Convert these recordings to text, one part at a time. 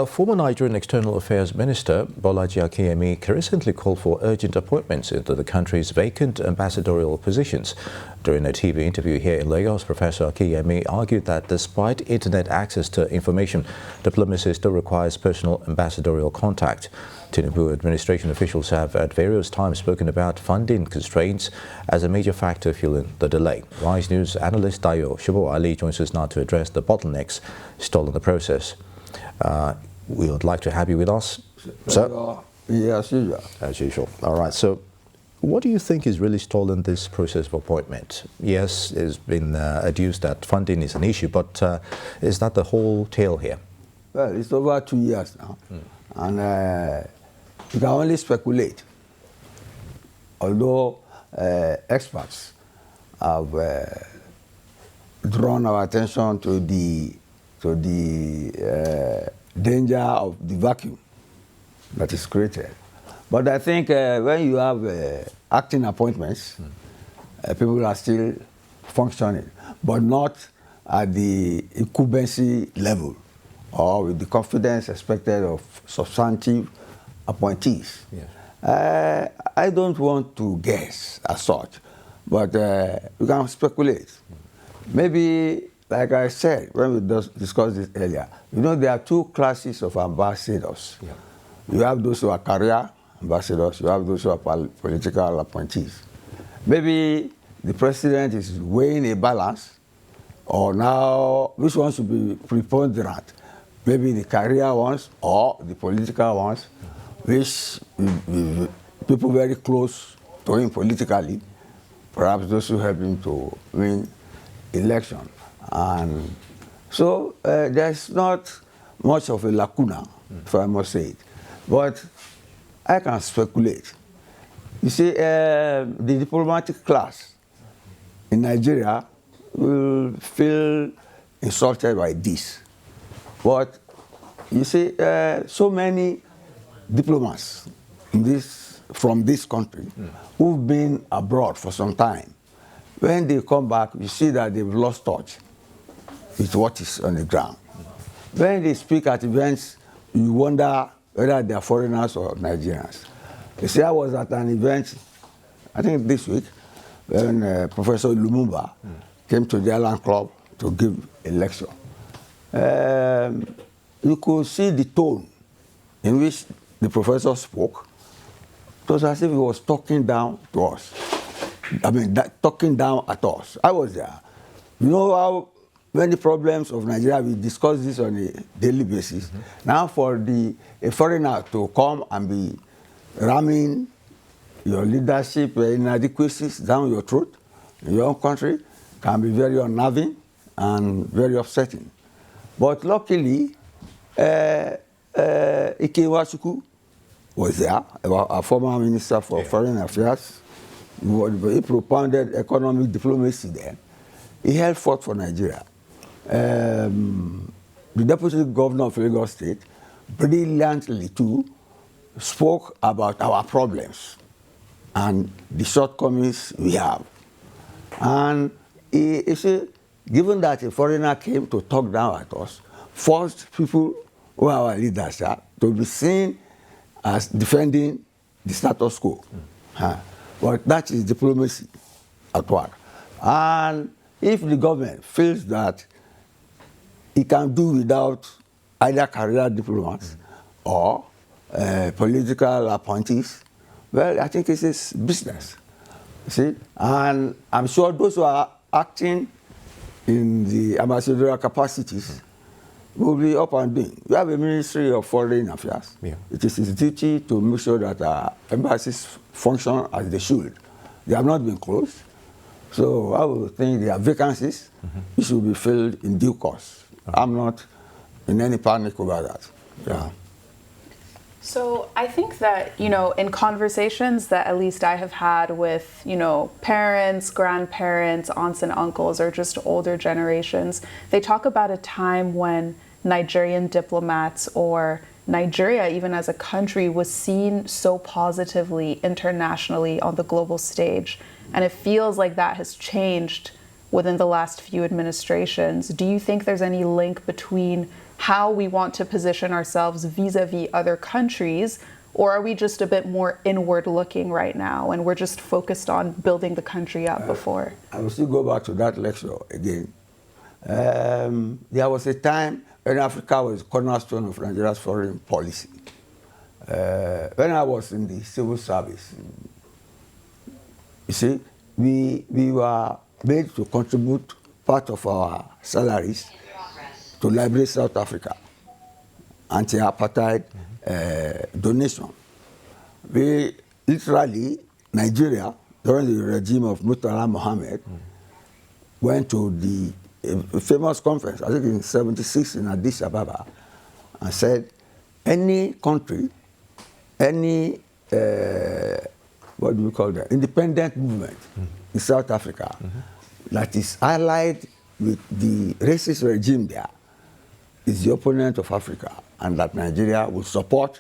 Former Nigerian External Affairs Minister Bolaji Akinyemi recently called for urgent appointments into the country's vacant ambassadorial positions. During a TV interview here in Lagos, Professor Akinyemi argued that despite internet access to information, diplomacy still requires personal ambassadorial contact. Tinubu administration officials have at various times spoken about funding constraints as a major factor fueling the delay. Rise News analyst Dayo Sobowale joins us now to address the bottlenecks stalled in the process. We would like to have you with us, sir. Yes, usual. As usual. All right. So, what do you think is really stalling this process of appointment? Yes, it's been adduced that funding is an issue, but is that the whole tale here? Well, it's over 2 years now, and you can only speculate. Although experts have drawn our attention to the danger of the vacuum that is created. But I think when you have acting appointments, people are still functioning, but not at the incumbency level or with the confidence expected of substantive appointees. Yes. I don't want to guess as such, but we can speculate. Maybe, like I said when we discussed this earlier, you know there are two classes of ambassadors. Yeah. You have those who are career ambassadors, you have those who are political appointees. Maybe the president is weighing a balance, or now which one should be preponderant? Maybe the career ones or the political ones, which people very close to him politically, perhaps those who help him to win election. And so there's not much of a lacuna, if I must say it. But I can speculate. You see, the diplomatic class in Nigeria will feel insulted by this. But you see, so many diplomats from this country who've been abroad for some time, when they come back, you see that they've lost touch with what is on the ground. When they speak at events, you wonder whether they are foreigners or Nigerians. You see, I was at an event, I think this week, when Professor Lumumba came to the Island Club to give a lecture. You could see the tone in which the professor spoke. It was as if he was talking down to us. I mean, talking down at us. I was there. You know how many problems of Nigeria, we discuss this on a daily basis. Now for a foreigner to come and be ramming your leadership inadequacies down your throat in your own country can be very unnerving and very upsetting. But luckily, Ike Nwachukwu was there, a former minister for foreign affairs. He propounded economic diplomacy there. He held forth for Nigeria. The deputy governor of Lagos State brilliantly too spoke about our problems and the shortcomings we have. And he said, given that a foreigner came to talk down at us, forced people who are our leaders to be seen as defending the status quo. But that is diplomacy at work. And if the government feels that it can do without either career diplomats or political appointees, well, I think it's his business. See? And I'm sure those who are acting in the ambassadorial capacities will be up and doing. We have a Ministry of Foreign Affairs. Yeah. It is its duty to make sure that our embassies function as they should. They have not been closed. So I would think there are vacancies which should be filled in due course. I'm not in any panic over that. Yeah. So I think that, in conversations that at least I have had with, parents, grandparents, aunts and uncles, or just older generations, they talk about a time when Nigerian diplomats or Nigeria, even as a country, was seen so positively internationally on the global stage. And it feels like that has changed within the last few administrations. Do you think there's any link between how we want to position ourselves vis-a-vis other countries, or are we just a bit more inward looking right now and we're just focused on building the country up before? I will still go back to that lecture again. There was a time when Africa was cornerstone of Nigeria's foreign policy. When I was in the civil service, you see, we were made to contribute part of our salaries to liberate South Africa, anti-apartheid donation. We literally, Nigeria, during the regime of Murtala Mohammed, went to the famous conference, I think in '76 in Addis Ababa, and said, any country, any, what do we call that, independent movement in South Africa that is allied with the racist regime there is the opponent of Africa, and that Nigeria will support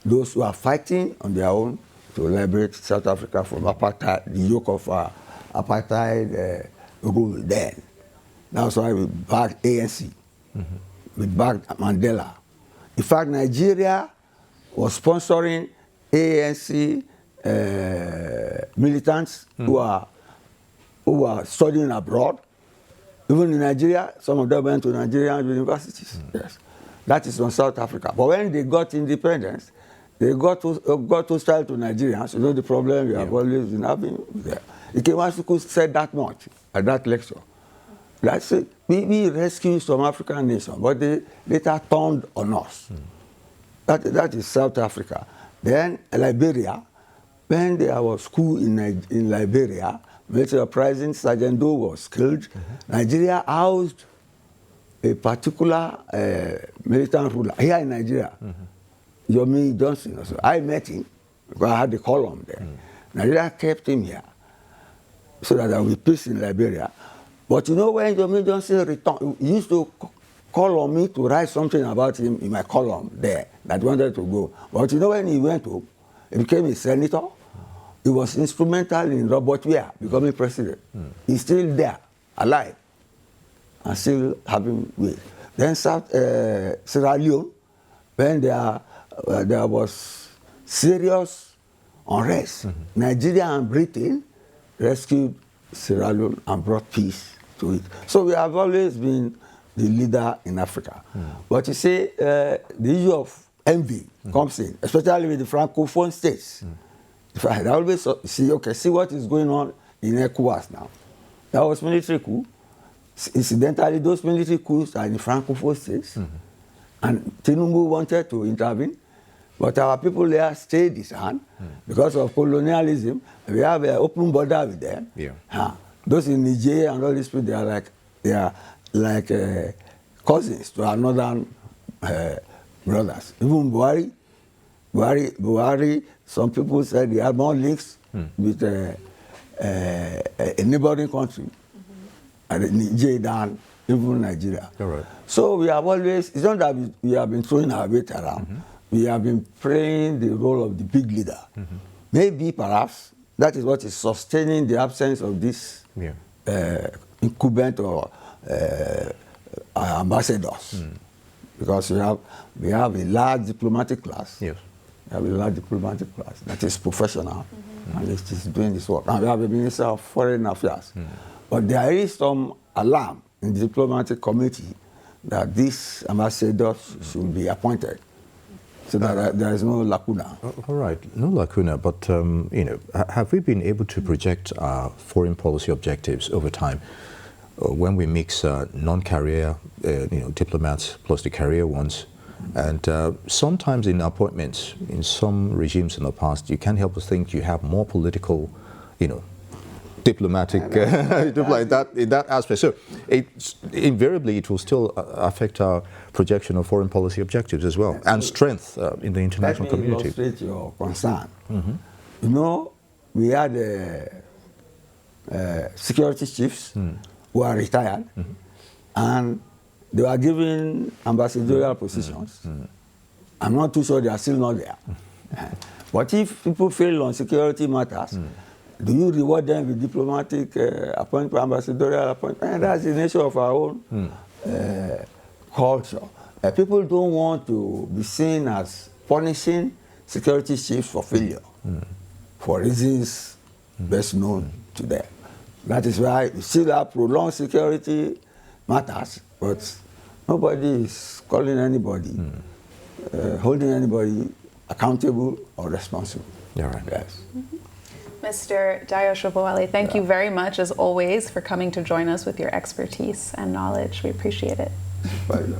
those who are fighting on their own to liberate South Africa from apartheid, the yoke of apartheid rule then. That's why we backed ANC. We backed Mandela. In fact, Nigeria was sponsoring ANC militants who are studying abroad. Even in Nigeria, some of them went to Nigerian universities. Yes, that is from South Africa. But when they got independence, they got hostile to Nigerians. You know the problem we have always been having there. Ikemasuku said that much at that lecture. That's it. We rescued some African nations, but they later turned on us. That is South Africa. Then Liberia, when there was coup in Liberia, military uprising, Sergeant Dayo was killed. Nigeria housed a particular militant ruler here in Nigeria, Yomi Johnson. So I met him because I had the column there. Nigeria kept him here so that there will be peace in Liberia. But you know, when Yomi Johnson returned, he used to call on me to write something about him in my column there that wanted to go. But you know, when he went home, he became a senator. He was instrumental in Robert Weir becoming president. He's still there, alive, and still having weight. Then Sierra Leone, when there was serious unrest, Nigeria and Britain rescued Sierra Leone and brought peace to it. So we have always been the leader in Africa. But you see, the issue of envy comes in, especially with the Francophone states. I always see what is going on in ECOWAS now. There was military coup. Incidentally, those military coups are in the Francophone states. And Tinubu wanted to intervene, but our people there stayed his hand because of colonialism. We have an open border with them. Those in Nigeria and all these people, they are like cousins to our northern brothers. Even Buhari, some people said he had more links with a neighboring country, Nigeria, than even Nigeria. Right. So we have always, it's not that we have been throwing our weight around, we have been playing the role of the big leader. Maybe, perhaps, that is what is sustaining the absence of this incumbent or ambassadors. Because we have a large diplomatic class. Yes. We have a large diplomatic class that is professional and it is doing this work. And we have a Minister of Foreign Affairs. But there is some alarm in the diplomatic committee that these ambassadors should be appointed so that there is no lacuna. All right, no lacuna, but have we been able to project our foreign policy objectives over time when we mix non-career diplomats plus the career ones? And sometimes in appointments, in some regimes in the past, you can't help but think you have more political, diplomatic, like that, in that aspect. So invariably, it will still affect our projection of foreign policy objectives as well, and strength in the international community. Let me illustrate your concern. You know, we had security chiefs who are retired, and they were given ambassadorial positions. I'm not too sure they are still not there. But if people fail on security matters, Do you reward them with diplomatic appointment, ambassadorial appointment? And that's the nature of our own culture. People don't want to be seen as punishing security chiefs for failure, for reasons best known to them. That is why we still have prolonged security matters, but nobody is calling anybody, holding anybody accountable or responsible. Yeah, right. Yes. Mr. Dayo Sobowale, thank you very much, as always, for coming to join us with your expertise and knowledge. We appreciate it. Pleasure.